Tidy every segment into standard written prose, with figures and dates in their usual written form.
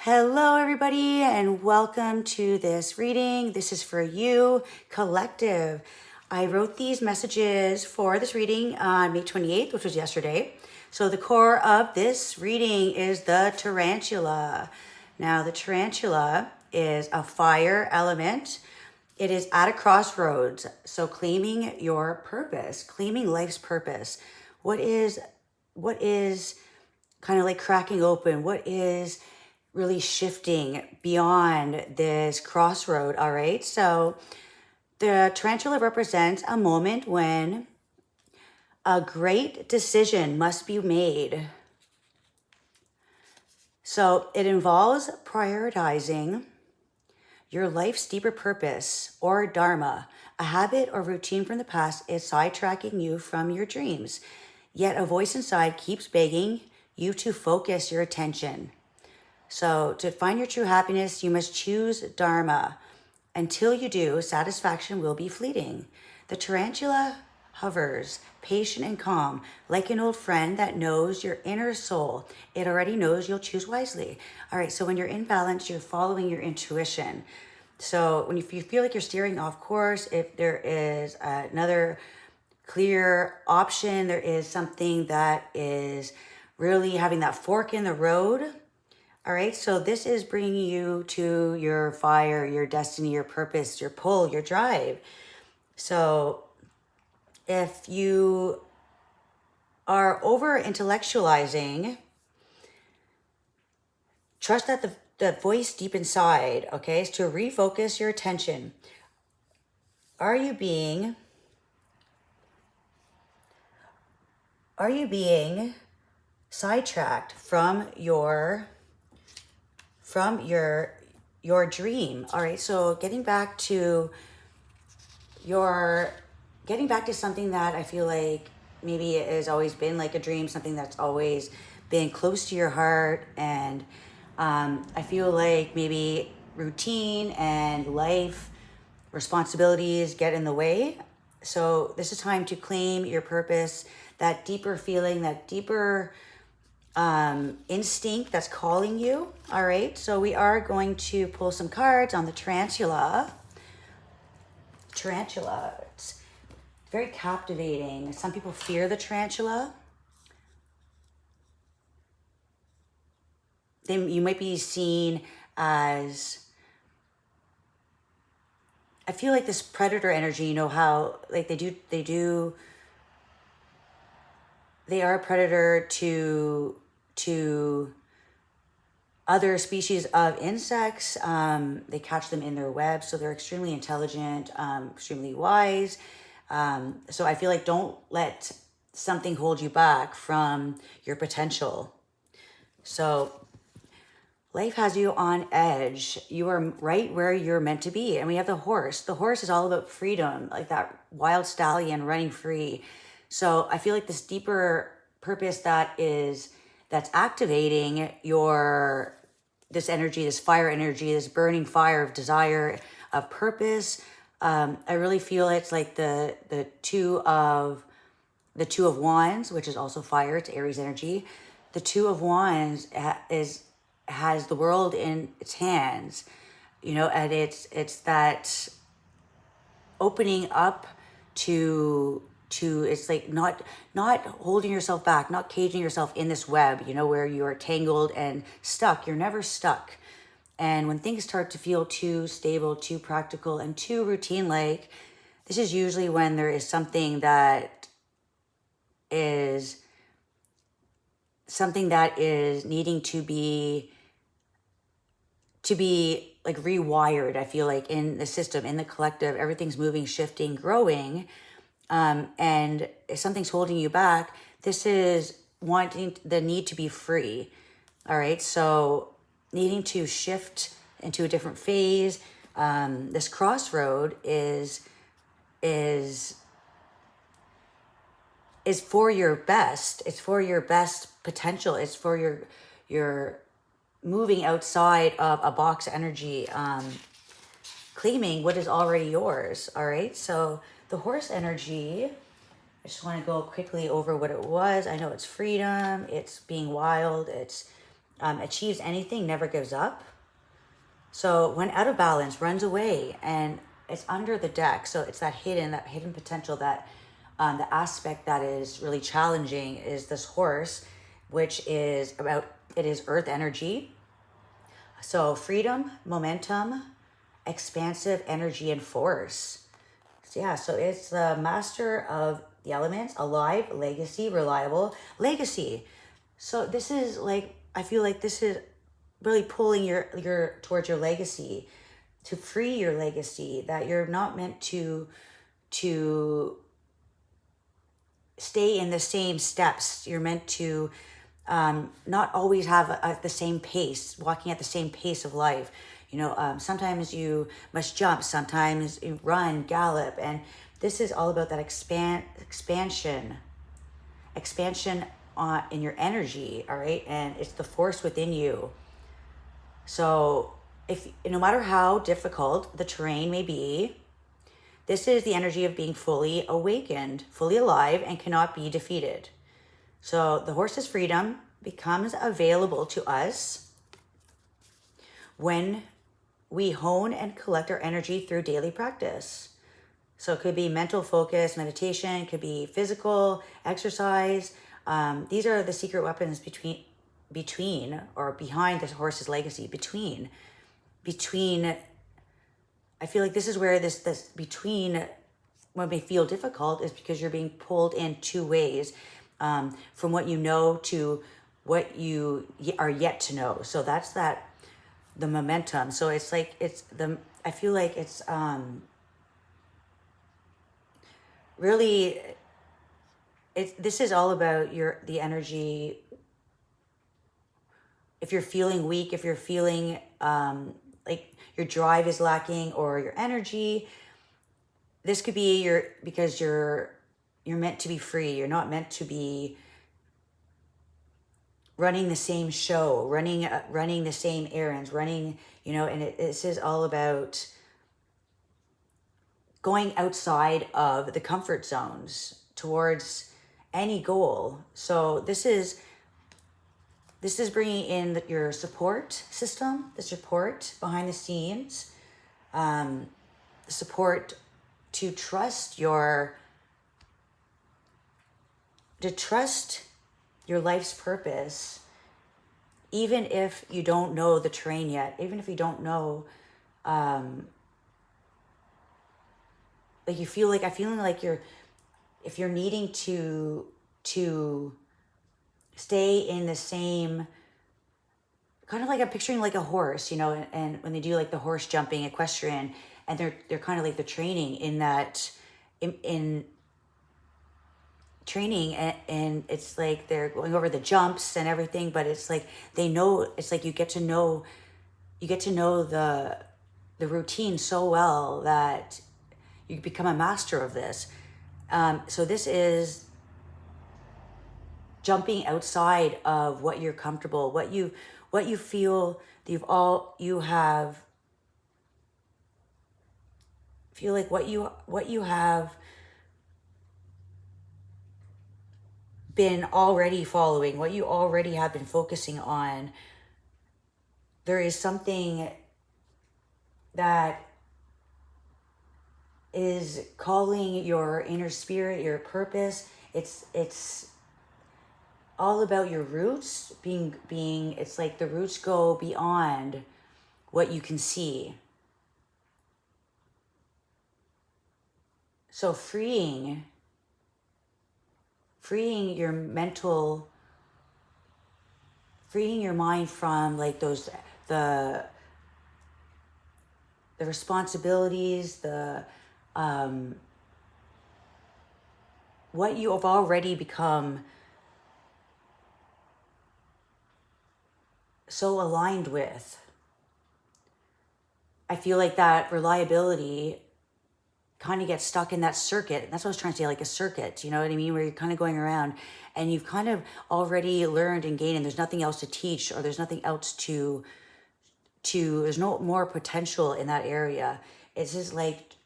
Hello, everybody, and welcome to this reading. This is for you, collective. I wrote these messages for this reading on May 28th, which was yesterday. So the core of this reading is the tarantula. Now, the tarantula is a fire element. It is at a crossroads. So claiming your purpose, claiming life's purpose. What is kind of like cracking open? What is really shifting beyond this crossroad, all right? So the tarantula represents a moment when a great decision must be made. So it involves prioritizing your life's deeper purpose or dharma. A habit or routine from the past is sidetracking you from your dreams. Yet a voice inside keeps begging you to focus your attention. So to find your true happiness, you must choose dharma. Until you do, satisfaction will be fleeting. The tarantula hovers, patient and calm, like an old friend that knows your inner soul. It already knows you'll choose wisely. All right, so when you're in balance, you're following your intuition. So if you feel like you're steering off course, if there is another clear option, there is something that is really having that fork in the road. All right, so this is bringing you to your fire, your destiny, your purpose, your pull, your drive. So if you are over intellectualizing, trust that the voice deep inside, okay, is to refocus your attention. Are you being sidetracked from your dream? All right, so getting back to something that I feel like maybe it has always been like a dream, something that's always been close to your heart. And I feel like maybe routine and life responsibilities get in the way. So this is time to claim your purpose, that deeper feeling, that deeper instinct that's calling you. All right, so we are going to pull some cards on the tarantula. It's very captivating. Some people fear the tarantula. You might be seen as, I feel like this predator energy, you know how like they are a predator to other species of insects. They catch them in their webs, so they're extremely intelligent, extremely wise. So I feel like don't let something hold you back from your potential. So life has you on edge. You are right where you're meant to be. And we have the horse. The horse is all about freedom, like that wild stallion running free. So I feel like this deeper purpose that's activating this energy, this fire energy, this burning fire of desire, of purpose. I really feel it's like the two of wands, which is also fire. It's Aries energy. The two of wands has the world in its hands, you know, and it's that opening up to it's like not holding yourself back, not caging yourself in this web, you know, where you are tangled and stuck. You're never stuck. And when things start to feel too stable, too practical, and too routine-like, this is usually when there is something that is needing to be like rewired. I feel like in the system, in the collective, everything's moving, shifting, growing. And if something's holding you back, this is wanting the need to be free. All right. So needing to shift into a different phase. This crossroad is for your best. It's for your best potential. It's for your moving outside of a box energy, claiming what is already yours. All right. So the horse energy, I just want to go quickly over what it was. I know it's freedom, it's being wild, it's achieves anything, never gives up. So when out of balance, runs away, and it's under the deck. So it's that hidden potential, that the aspect that is really challenging is this horse, which is it is earth energy. So freedom, momentum, expansive energy, and force. So yeah, so it's the master of the elements, alive, legacy, reliable, legacy. So this is like, I feel like this is really pulling your towards your legacy, to free your legacy, that you're not meant to stay in the same steps. You're meant to not always have the same pace, walking at the same pace of life. Sometimes you must jump, sometimes you run, gallop, and this is all about that expansion in your energy, all right? And it's the force within you. So if no matter how difficult the terrain may be, this is the energy of being fully awakened, fully alive, and cannot be defeated. So the horse's freedom becomes available to us when we hone and collect our energy through daily practice. So it could be mental focus, meditation, it could be physical exercise. These are the secret weapons between or behind this horse's legacy. Between. I feel like this is where this between, what may feel difficult, is because you're being pulled in two ways, from what you know to what you are yet to know. So that's the momentum. So it's like, I feel like it's really, this is all about the energy. If you're feeling weak, if you're feeling like your drive is lacking, or your energy, this could be because you're meant to be free. You're not meant to be running the same show, running the same errands, and this is all about going outside of the comfort zones towards any goal. So this is bringing in your support system, the support behind the scenes, support to trust your life's purpose, even if you don't know the terrain yet, even if you don't know, like you feel like, if you're needing to stay in the same, kind of like I'm picturing like a horse, and when they do like the horse jumping equestrian, and they're kind of like the training in that, in training, and it's like they're going over the jumps and everything, but it's like they know, it's like you get to know the routine so well that you become a master of this. So this is jumping outside of what you're comfortable, what you feel you have been already following, what you already have been focusing on. There is something that is calling your inner spirit, your purpose. It's all about your roots being it's like the roots go beyond what you can see. So freeing your mind from like those, the responsibilities, what you have already become so aligned with. I feel like that reliability kind of gets stuck in that circuit. That's what I was trying to say, like a circuit, you know what I mean? Where you're kind of going around and you've kind of already learned and gained, and there's nothing else to teach, or there's nothing else there's no more potential in that area. It's just like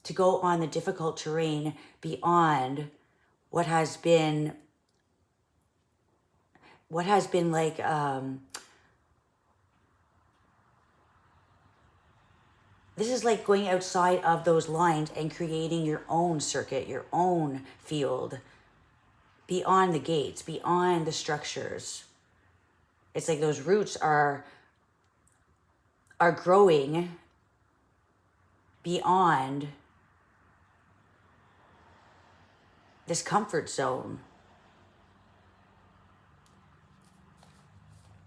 to go on the difficult terrain beyond what has been what has been like, this is like going outside of those lines and creating your own circuit, your own field, beyond the gates, beyond the structures. It's like those roots are growing beyond this comfort zone.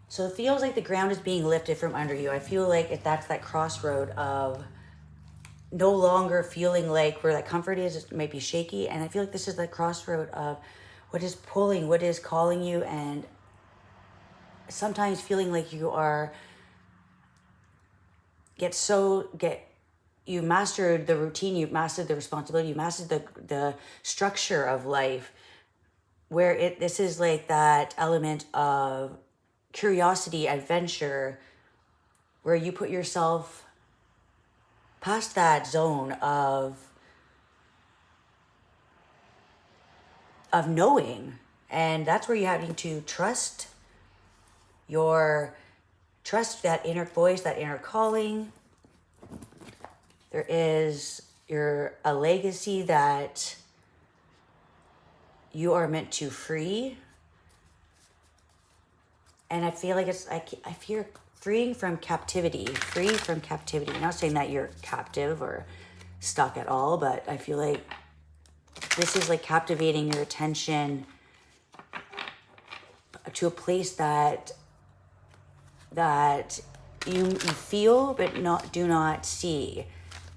So it feels like the ground is being lifted from under you. I feel like that's that crossroad of no longer feeling like where that comfort is, it might be shaky. And I feel like this is the crossroad of what is pulling, what is calling you, and sometimes feeling like you are, you mastered the routine, you mastered the responsibility, you mastered the structure of life, where this is like that element of curiosity, adventure, where you put yourself past that zone of knowing. And that's where you're having to trust that inner voice, that inner calling. There is a legacy that you are meant to free. And I feel like I feel freeing from captivity, free from captivity. I'm not saying that you're captive or stuck at all, but I feel like this is like captivating your attention to a place that you feel but do not see.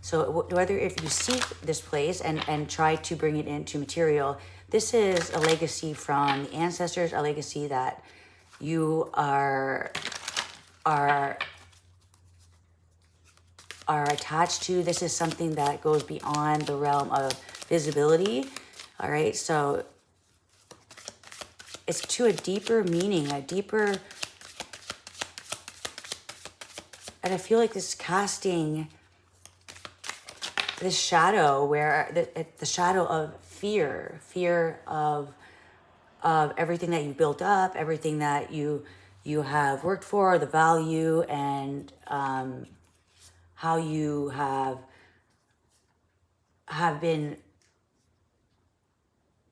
So whether if you seek this place and try to bring it into material, this is a legacy from the ancestors, a legacy that you are attached to. This is something that goes beyond the realm of visibility. All right, so it's to a deeper meaning, and I feel like this casting this shadow, where the shadow of fear of everything that you built up, everything that you have worked for, the value, and how you have been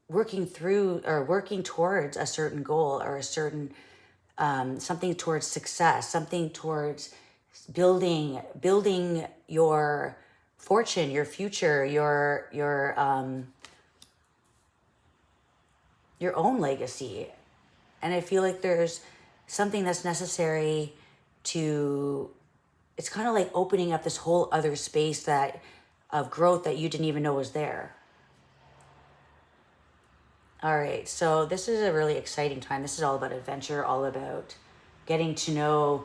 working through or working towards a certain goal or a certain something towards success, something towards building your fortune, your future, your own legacy. And I feel like there's something that's necessary to, it's kind of like opening up this whole other space of growth that you didn't even know was there. All right, so this is a really exciting time. This is all about adventure, all about getting to know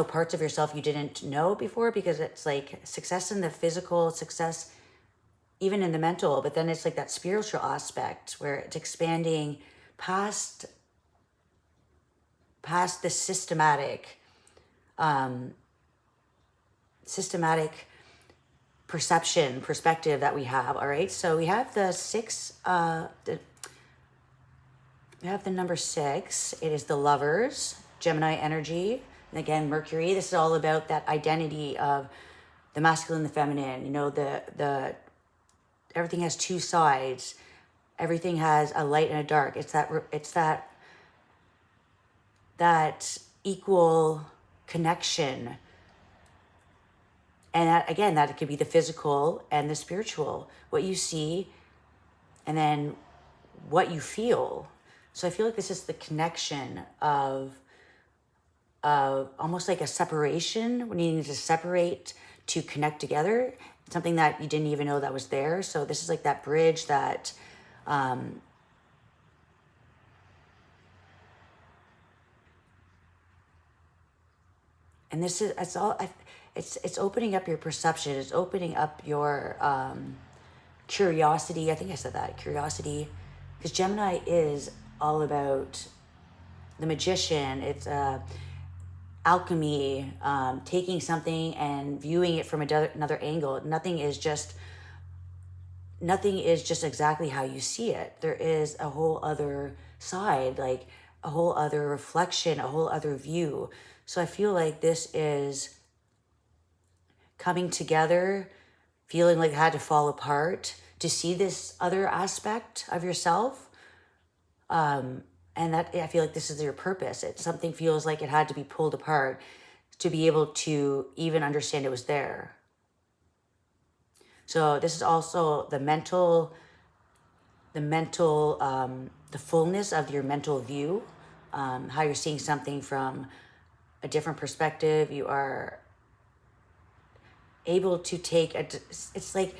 parts of yourself you didn't know before, because it's like success in the physical, success even in the mental, but then it's like that spiritual aspect where it's expanding past the systematic perspective that we have. All right, so we have the number 6. It is the Lovers, Gemini energy. And again, Mercury. This is all about that identity of the masculine, the feminine. You know, the everything has two sides. Everything has a light and a dark. It's that equal connection. And that, again, that could be the physical and the spiritual, what you see and then what you feel. So I feel like this is the connection of almost like a separation, when you need to separate to connect together, something that you didn't even know that was there. So this is like that bridge that and this is, it's opening up your perception. It's opening up your curiosity. I think I said that, curiosity, because Gemini is all about the magician. It's alchemy, taking something and viewing it from another angle. Nothing is just nothing is just exactly how you see it. There is a whole other side, like a whole other reflection, a whole other view. So I feel like this is coming together, feeling like it had to fall apart to see this other aspect of yourself. And that, I feel like this is your purpose. Something feels like it had to be pulled apart to be able to even understand it was there. So this is also the fullness of your mental view, how you're seeing something from a different perspective. You are able to take it's like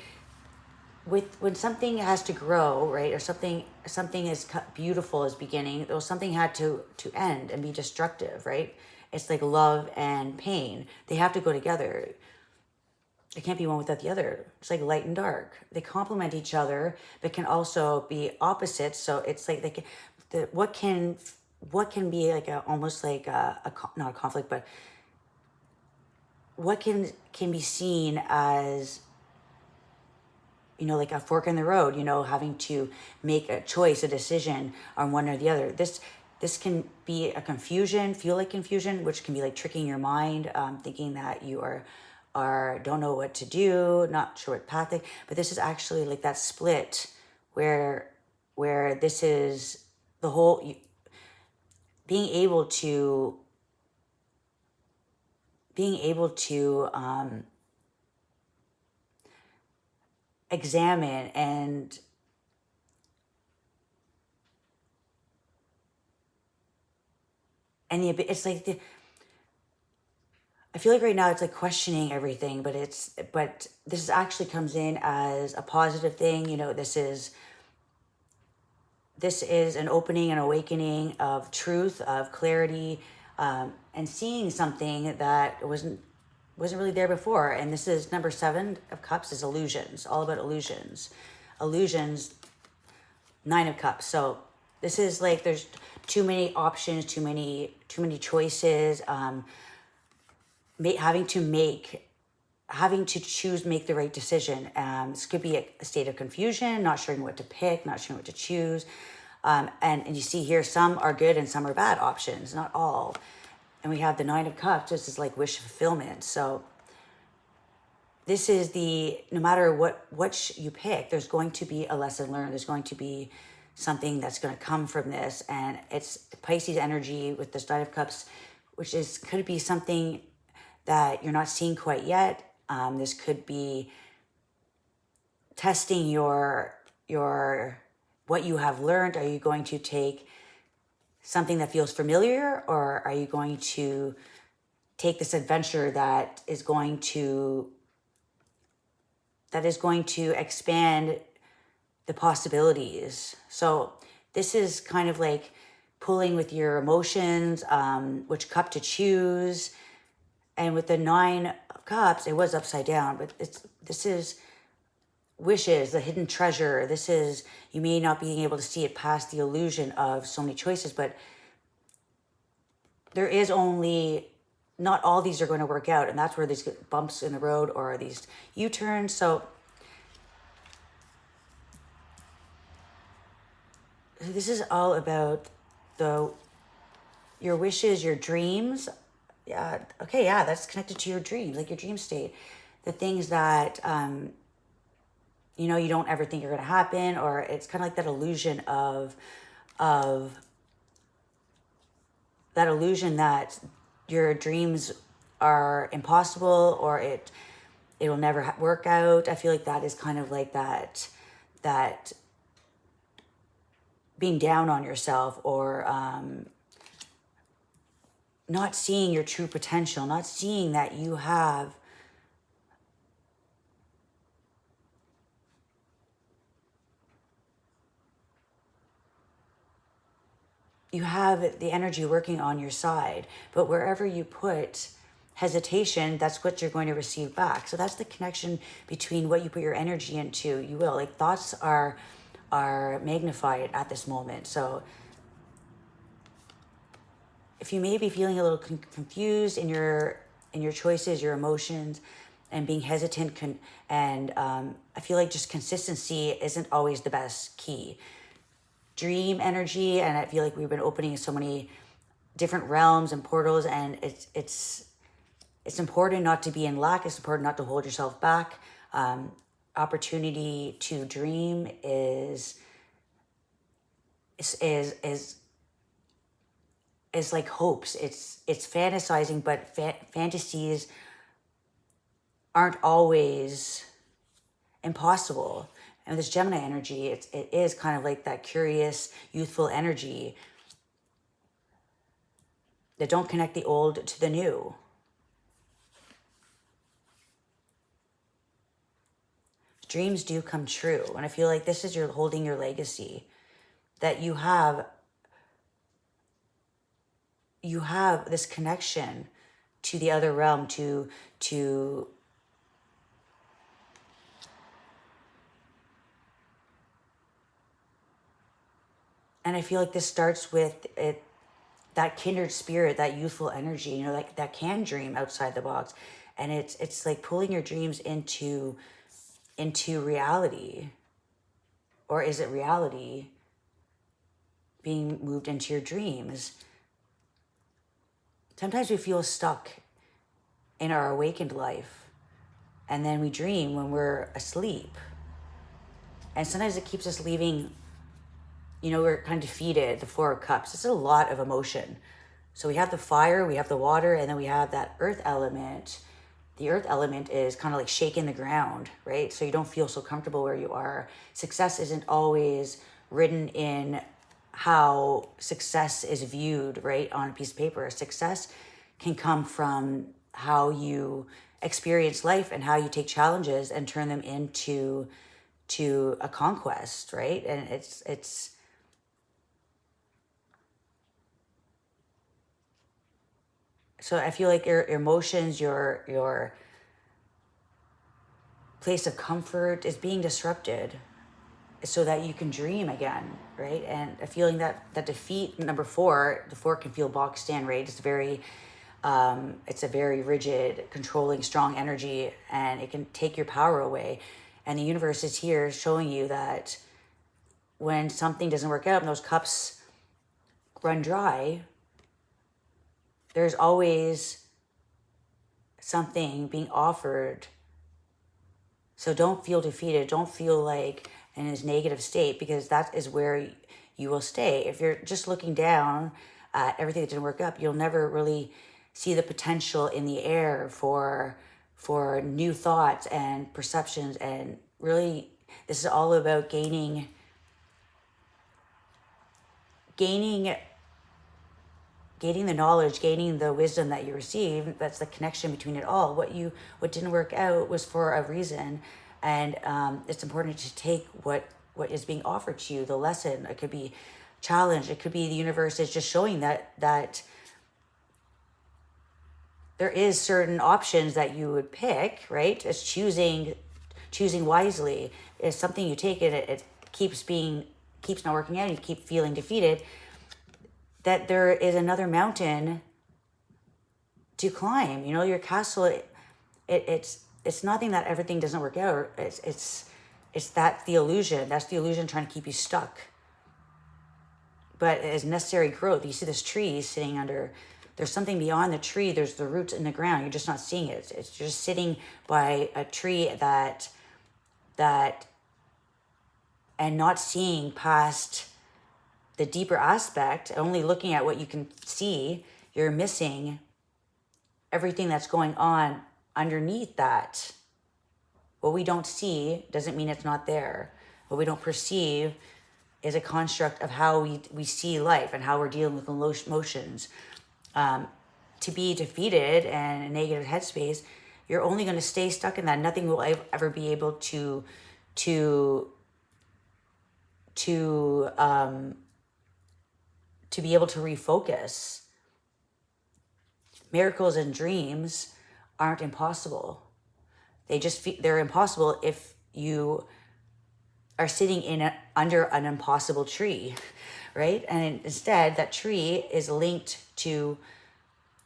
when something has to grow, right, or something is beautiful is beginning, or something had to end and be destructive, right? It's like love and pain. They have to go together. It can't be one without the other. It's like light and dark. They complement each other, but can also be opposites. So it's like what can be like almost like not a conflict, but what can be seen as, like a fork in the road, having to make a choice, a decision on one or the other. This can be a confusion, feel like confusion, which can be like tricking your mind, thinking that you are don't know what to do, not sure what path to. But this is actually like that split where this is the whole, being able to examine and it's like I feel like right now it's like questioning everything, but this actually comes in as a positive thing. This is an opening and awakening of truth, of clarity, and seeing something that wasn't really there before. And this is number 7 of Cups, is illusions, all about illusions. 9 of Cups. So this is like there's too many options, too many choices. Having to choose, make the right decision. This could be a state of confusion, not sure what to pick, not sure what to choose. And you see here, some are good and some are bad options, not all. And we have the 9 of Cups. This is like wish fulfillment. So this is no matter what you pick, there's going to be a lesson learned. There's going to be something that's going to come from this. And it's Pisces energy with this 9 of Cups, which could be something that you're not seeing quite yet. This could be testing your what you have learned. Are you going to take something that feels familiar, or are you going to take this adventure that is going to expand the possibilities? So this is kind of like pulling with your emotions, which cup to choose. And with the 9 of Cups, it was upside down, but this is wishes, the hidden treasure. This is you may not being able to see it past the illusion of so many choices, but there is only, not all these are going to work out. And that's where these bumps in the road or these U-turns. So this is all about your wishes, your dreams. Yeah. Okay. Yeah. That's connected to your dreams, like your dream state, the things that, you don't ever think are going to happen, or it's kind of like that illusion of that illusion that your dreams are impossible, or it'll never work out. I feel like that is kind of like that being down on yourself, or, not seeing your true potential, not seeing that you have the energy working on your side. But wherever you put hesitation, that's what you're going to receive back. So that's the connection between what you put your energy into. You will, like, thoughts are magnified at this moment. So if you may be feeling a little confused in your choices, your emotions, and being hesitant and I feel like just consistency isn't always the best key. Dream energy, and I feel like we've been opening so many different realms and portals, and it's important not to be in lack. It's important not to hold yourself back. Opportunity to dream is like hopes. It's fantasizing, but fantasies aren't always impossible. And this Gemini energy, it is kind of like that curious, youthful energy that don't connect the old to the new. Dreams do come true. And I feel like this is holding your legacy, that you have this connection to the other realm, to and I feel like this starts with it, that kindred spirit, that youthful energy, you know, like that can dream outside the box. And it's like pulling your dreams into reality. Or is it reality being moved into your dreams? Sometimes we feel stuck in our awakened life, and then we dream when we're asleep. And sometimes it keeps us leaving, you know, we're kind of defeated, the Four of Cups. It's a lot of emotion. So we have the fire, we have the water, and then we have that earth element. The earth element is kind of like shaking the ground, right? So you don't feel so comfortable where you are. Success isn't always written in how success is viewed, right, on a piece of paper. Success can come from how you experience life and how you take challenges and turn them into a conquest, right? And it's so I feel like your emotions, your place of comfort is being disrupted so that you can dream again, right? And a feeling that defeat, number 4, the 4 can feel boxed in, right? It's a very rigid, controlling, strong energy, and it can take your power away. And the universe is here showing you that when something doesn't work out and those cups run dry, there's always something being offered. So don't feel defeated. Don't feel like in this negative state, because that is where you will stay. If you're just looking down at everything that didn't work out, you'll never really see the potential in the air for new thoughts and perceptions. And really, this is all about gaining the knowledge, gaining the wisdom that you receive. That's the connection between it all. What didn't work out was for a reason, and it's important to take what is being offered to you, the lesson. It could be challenge. It could be the universe is just showing that there is certain options that you would pick, right? It's choosing wisely. It's something you take and it keeps not working out, and you keep feeling defeated. That there is another mountain to climb. You know, your castle, it's nothing that everything doesn't work out. It's that the illusion. That's the illusion trying to keep you stuck. But as necessary growth, you see this tree sitting under, there's something beyond the tree. There's the roots in the ground. You're just not seeing it. It's just sitting by a tree that and not seeing past the deeper aspect, only looking at what you can see. You're missing everything that's going on underneath that. What we don't see doesn't mean it's not there. What we don't perceive is a construct of how we see life and how we're dealing with emotions. To be defeated and a negative headspace, you're only going to stay stuck in that. Nothing will ever be able to be able to refocus. Miracles and dreams aren't impossible. They're impossible if you are sitting under an impossible tree, right? And instead, that tree is linked to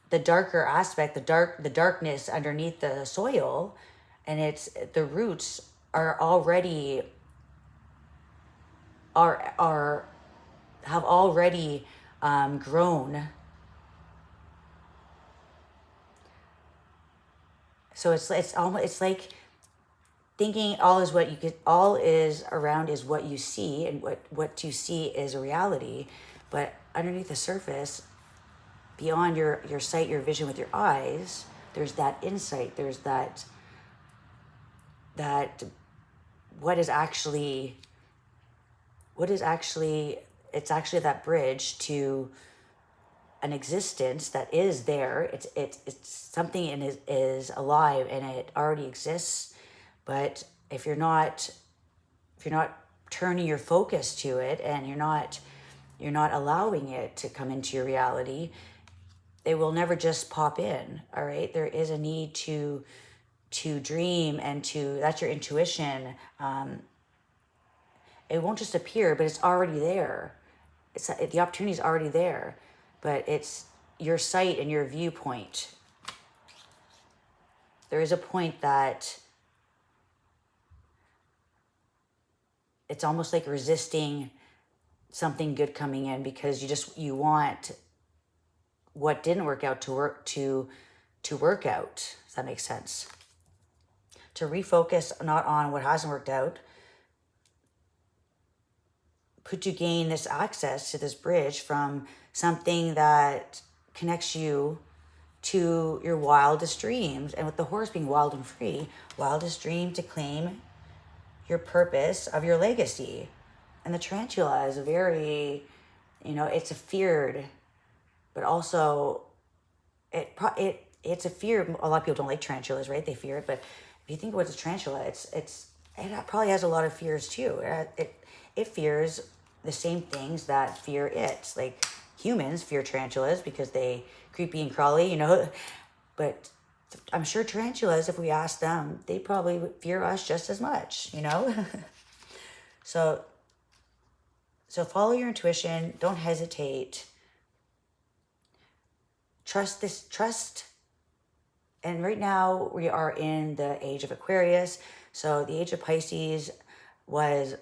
the darker aspect, the darkness underneath the soil, And it's, the roots are already, are have already grown. So it's almost, it's like thinking all is what you get, all is around is what you see, and what you see is a reality. But underneath the surface, beyond your sight, your vision with your eyes, there's that insight, there's that what is actually, it's actually that bridge to an existence that is there. It's something, and is alive, and it already exists. But if you're not turning your focus to it, and you're not allowing it to come into your reality, it will never just pop in. All right, there is a need to dream, and that's your intuition. It won't just appear, but it's already there. The opportunity is already there, but it's your sight and your viewpoint. There is a point that it's almost like resisting something good coming in, because you want what didn't work out to work out. Does that make sense? To refocus not on what hasn't worked out, but to gain this access to this bridge from something that connects you to your wildest dreams. And with the horse being wild and free, wildest dream to claim your purpose of your legacy. And the tarantula is a very, it's a feared, but also it's a fear. A lot of people don't like tarantulas, right? They fear it. But if you think about the tarantula, it probably has a lot of fears too. It fears the same things that fear it. Like humans fear tarantulas because they creepy and crawly, But I'm sure tarantulas, if we ask them, they probably fear us just as much, So follow your intuition. Don't hesitate. Trust. And right now we are in the age of Aquarius. So the age of Pisces was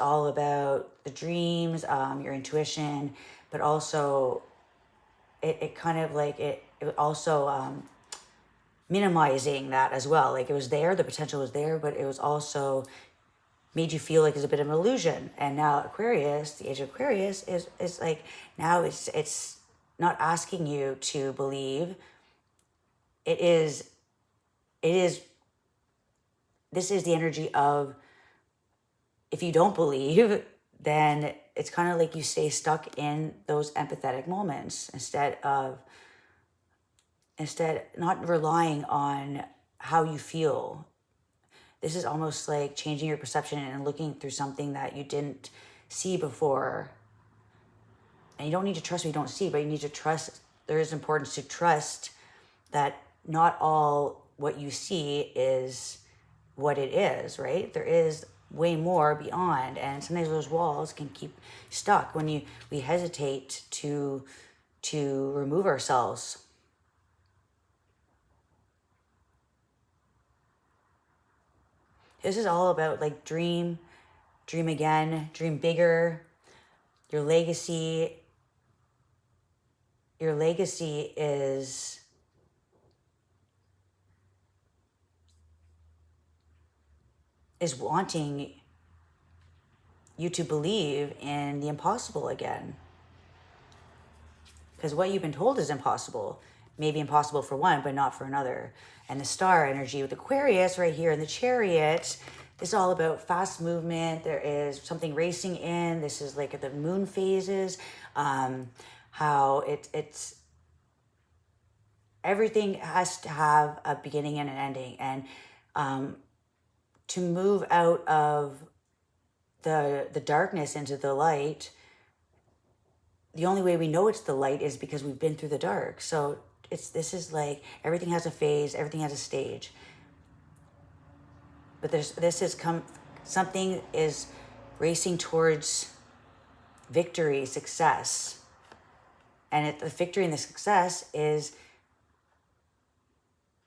all about the dreams, your intuition, but also it kind of like it also minimizing that as well. Like it was there, the potential was there, but it was also made you feel like it's a bit of an illusion. And now Aquarius, the age of Aquarius is like, now it's not asking you to believe. This is the energy of, if you don't believe, then it's kind of like you stay stuck in those empathetic moments instead not relying on how you feel. This is almost like changing your perception and looking through something that you didn't see before. And you don't need to trust what you don't see, but you need to trust. There is importance to trust that not all what you see is what it is, right? There is way more beyond, and sometimes those walls can keep stuck when we hesitate to remove ourselves. This is all about like dream again, dream bigger. Your legacy is wanting you to believe in the impossible again. Because what you've been told is impossible may be impossible for one, but not for another. And the star energy with Aquarius right here in the Chariot, this is all about fast movement. There is something racing in. This is like the moon phases, how it's everything has to have a beginning and an ending. And to move out of the darkness into the light, the only way we know it's the light is because we've been through the dark. So this is like everything has a phase, everything has a stage. But something is racing towards victory, success. And the victory and the success is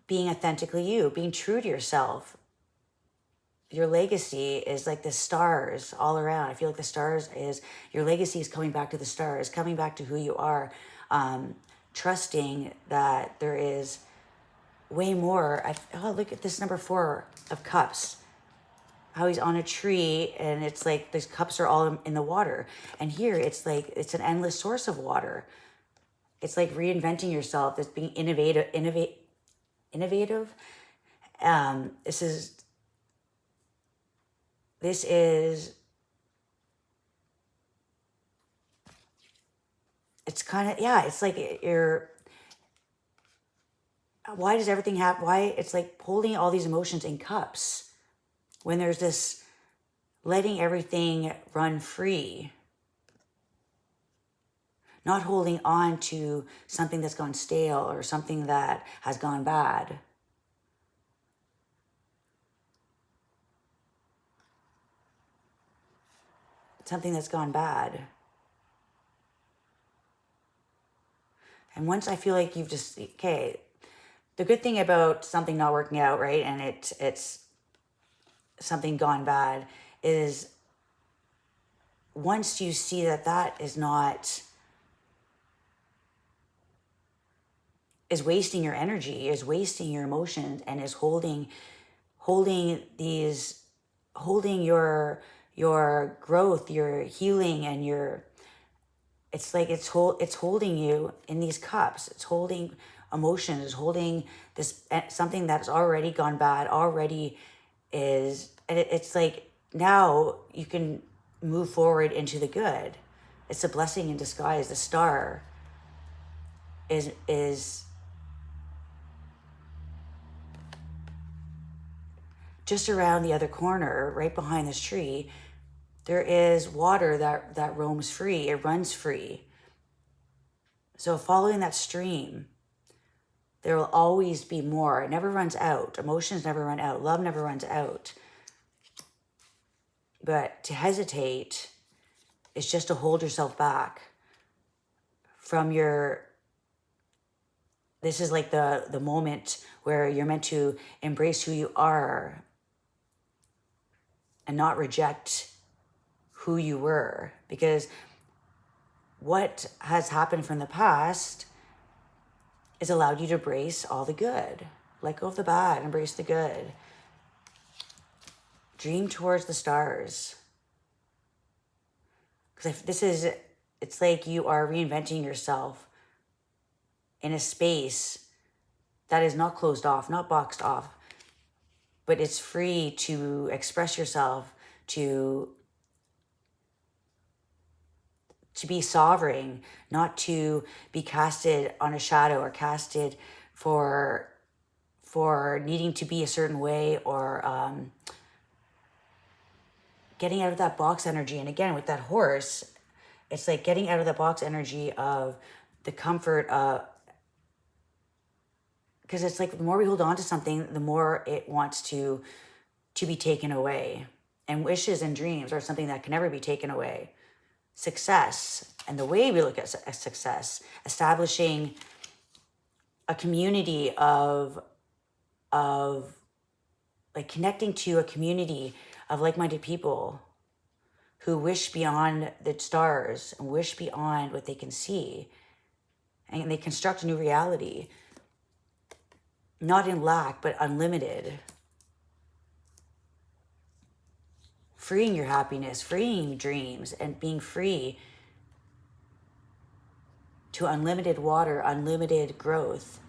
being authentically you, being true to yourself. Your legacy is like the stars all around. I feel like the stars is, your legacy is coming back to the stars, coming back to who you are, trusting that there is way more. Oh, look at this number 4 of cups. How he's on a tree, and it's like these cups are all in the water. And here it's like, it's an endless source of water. It's like reinventing yourself. It's being innovative. This is, it's kind of, yeah, it's like why does everything have, why it's like holding all these emotions in cups when there's this letting everything run free, not holding on to something that's gone stale or something that has gone bad. Something that's gone bad. And once I feel like you've just, okay, the good thing about something not working out, right, and it's something gone bad, is once you see that that is not, is wasting your energy, is wasting your emotions, and is holding your growth, your healing, and your, it's like it's holding you in these cups. It's holding emotions. It's holding this, something that's already gone bad, already is, and it's like now you can move forward into the good. It's a blessing in disguise. The star is just around the other corner, right behind this tree. There is water that roams free. It runs free. So following that stream, there will always be more. It never runs out. Emotions never run out. Love never runs out. But to hesitate is just to hold yourself back from your, this is like the moment where you're meant to embrace who you are and not reject who you were. Because what has happened from the past is allowed you to embrace all the good. Let go of the bad, embrace the good. Dream towards the stars. Because it's like you are reinventing yourself in a space that is not closed off, not boxed off, but it's free to express yourself, to be sovereign, not to be casted on a shadow or casted for needing to be a certain way, or getting out of that box energy. And again, with that horse, it's like getting out of the box energy of the comfort of, because it's like the more we hold on to something, the more it wants to be taken away. And wishes and dreams are something that can never be taken away. Success, and the way we look at success, establishing a community of like connecting to a community of like-minded people who wish beyond the stars and wish beyond what they can see, and they construct a new reality, not in lack but unlimited. Freeing your happiness, freeing dreams, and being free to unlimited water, unlimited growth,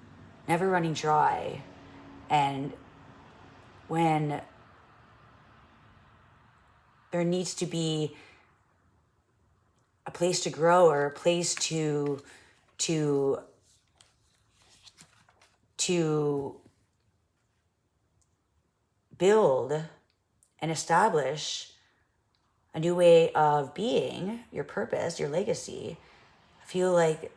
never running dry. And when there needs to be a place to grow or a place to build and establish a new way of being, your purpose, your legacy, I feel like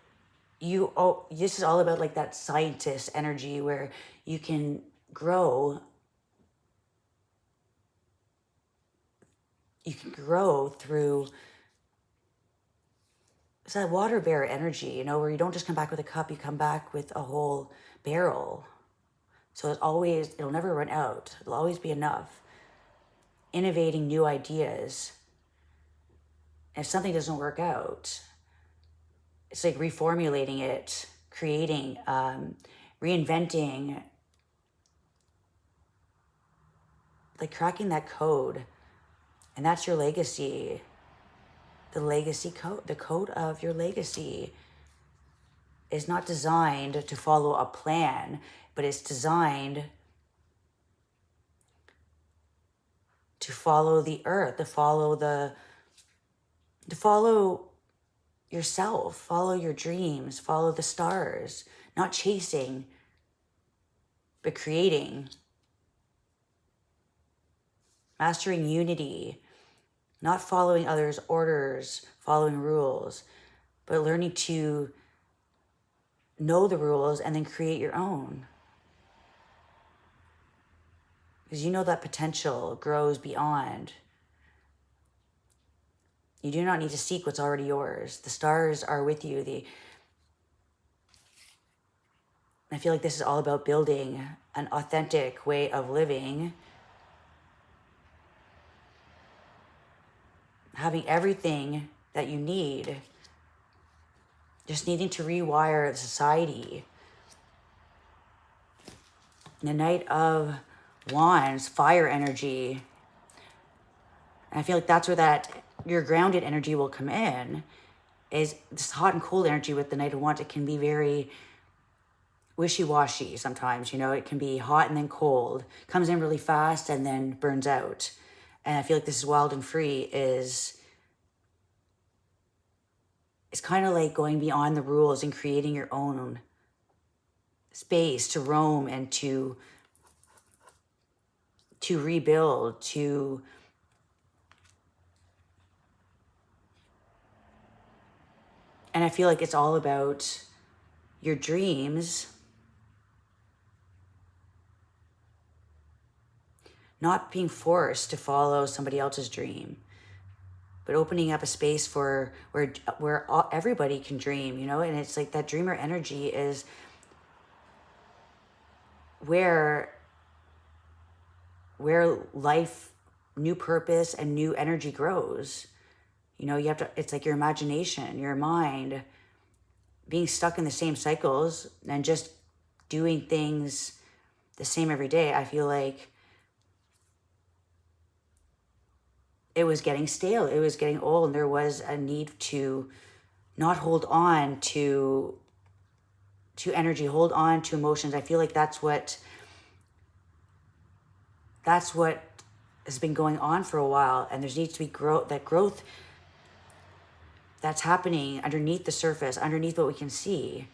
this is all about like that scientist energy where you can grow. You can grow through, it's that water bear energy, where you don't just come back with a cup, you come back with a whole barrel. So it's always, it'll never run out. It'll always be enough. Innovating new ideas. If something doesn't work out, it's like reformulating it, creating, reinventing, like cracking that code. And that's your legacy. The legacy code, the code of your legacy is not designed to follow a plan, but it's designed to follow the earth, to follow yourself, follow your dreams, follow the stars, not chasing, but creating. Mastering unity, not following others' orders, following rules, but learning to know the rules and then create your own. Because you know that potential grows beyond. You do not need to seek what's already yours. The stars are with you. I feel like this is all about building an authentic way of living, having everything that you need, just needing to rewire the society. The Knight of Wands, fire energy. And I feel like that's where that your grounded energy will come in, is this hot and cold energy with the Knight of Wands. It can be very wishy-washy sometimes, you know, it can be hot and then cold, comes in really fast and then burns out. And I feel like this is wild and free is kind of like going beyond the rules and creating your own space to roam and to rebuild, and I feel like it's all about your dreams, not being forced to follow somebody else's dream, but opening up a space for where everybody can dream, you know. And it's like that dreamer energy is where life, new purpose and new energy grows. You know, you have to, it's like your imagination, your mind, being stuck in the same cycles and just doing things the same every day. I feel like it was getting stale, it was getting old, and there was a need to not hold on to energy, hold on to emotions. I feel like that's what has been going on for a while, and there needs to be growth that's happening underneath the surface, underneath what we can see.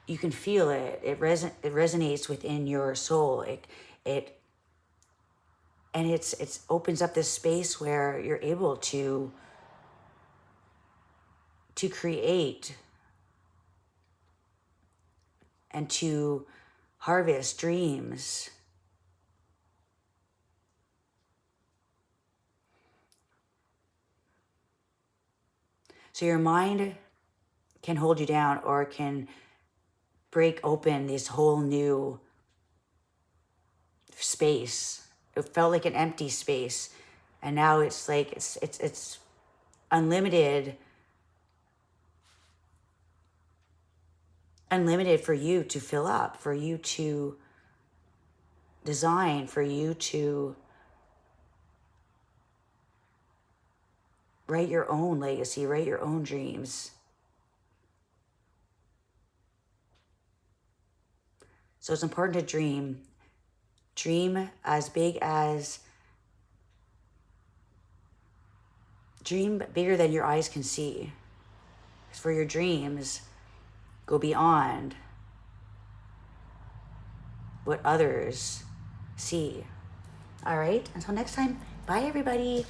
You can feel it. It resonates within your soul. It opens up this space where you're able to create and to harvest dreams. So your mind can hold you down, or it can break open this whole new space. It felt like an empty space, and now it's like it's unlimited for you to fill up, for you to design, for you to write your own legacy, write your own dreams. So it's important to dream. Dream bigger than your eyes can see. For your dreams go beyond what others see. All right, until next time, bye everybody.